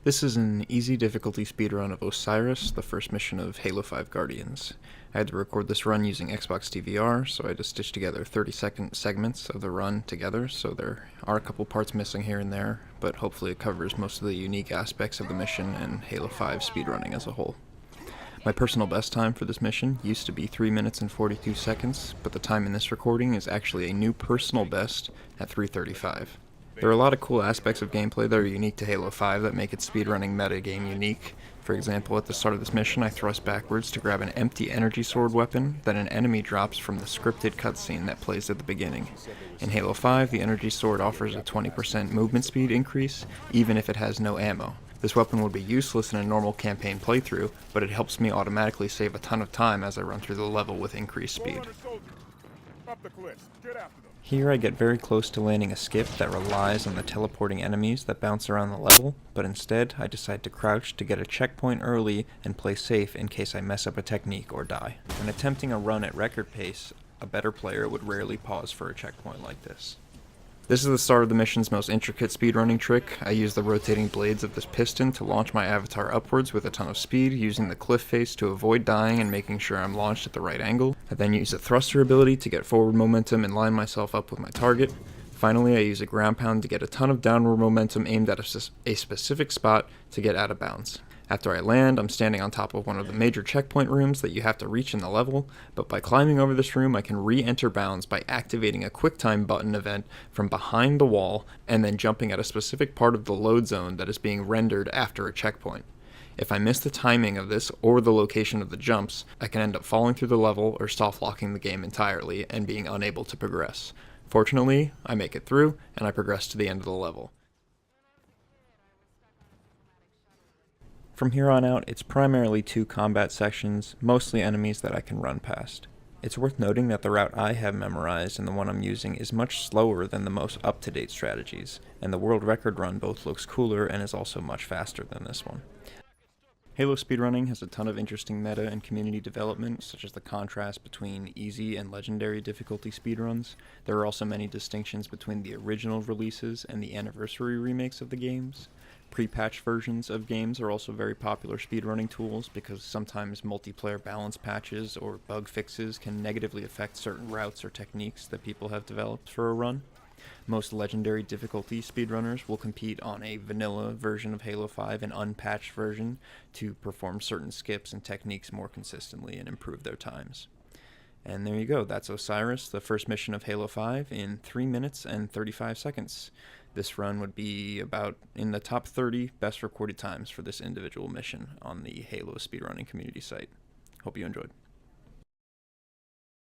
This is an easy difficulty speedrun of Osiris, the first mission of Halo 5 Guardians. I had to record this run using Xbox DVR, so I had to stitch together 30-second segments of the run together, so there are a couple parts missing here and there, but hopefully it covers most of the unique aspects of the mission and Halo 5 speedrunning as a whole. My personal best time for this mission used to be 3 minutes and 42 seconds, but the time in this recording is actually a new personal best at 3:35. There are a lot of cool aspects of gameplay that are unique to Halo 5 that make its speedrunning metagame unique. For example, at the start of this mission, I thrust backwards to grab an empty energy sword weapon that an enemy drops from the scripted cutscene that plays at the beginning. In Halo 5, the energy sword offers a 20% movement speed increase, even if it has no ammo. This weapon would be useless in a normal campaign playthrough, but it helps me automatically save a ton of time as I run through the level with increased speed. Here I get very close to landing a skip that relies on the teleporting enemies that bounce around the level, but instead I decide to crouch to get a checkpoint early and play safe in case I mess up a technique or die. When attempting a run at record pace, a better player would rarely pause for a checkpoint like this. This is the start of the mission's most intricate speedrunning trick. I use the rotating blades of this piston to launch my avatar upwards with a ton of speed, using the cliff face to avoid dying and making sure I'm launched at the right angle. I then use the thruster ability to get forward momentum and line myself up with my target. Finally, I use a ground pound to get a ton of downward momentum aimed at a specific spot to get out of bounds. After I land, I'm standing on top of one of the major checkpoint rooms that you have to reach in the level, but by climbing over this room I can re-enter bounds by activating a QuickTime button event from behind the wall and then jumping at a specific part of the load zone that is being rendered after a checkpoint. If I miss the timing of this or the location of the jumps, I can end up falling through the level or soft locking the game entirely and being unable to progress. Fortunately, I make it through and I progress to the end of the level. From here on out, it's primarily 2 combat sections, mostly enemies that I can run past. It's worth noting that the route I have memorized and the one I'm using is much slower than the most up-to-date strategies, and the world record run both looks cooler and is also much faster than this one. Halo speedrunning has a ton of interesting meta and community development, such as the contrast between easy and legendary difficulty speedruns. There are also many distinctions between the original releases and the anniversary remakes of the games. Pre-patch versions of games are also very popular speedrunning tools because sometimes multiplayer balance patches or bug fixes can negatively affect certain routes or techniques that people have developed for a run. Most legendary difficulty speedrunners will compete on a vanilla version of Halo 5, an unpatched version, to perform certain skips and techniques more consistently and improve their times. And there you go, that's Osiris, the first mission of Halo 5, in 3 minutes and 35 seconds. This run would be about in the top 30 best recorded times for this individual mission on the Halo speedrunning community site. Hope you enjoyed.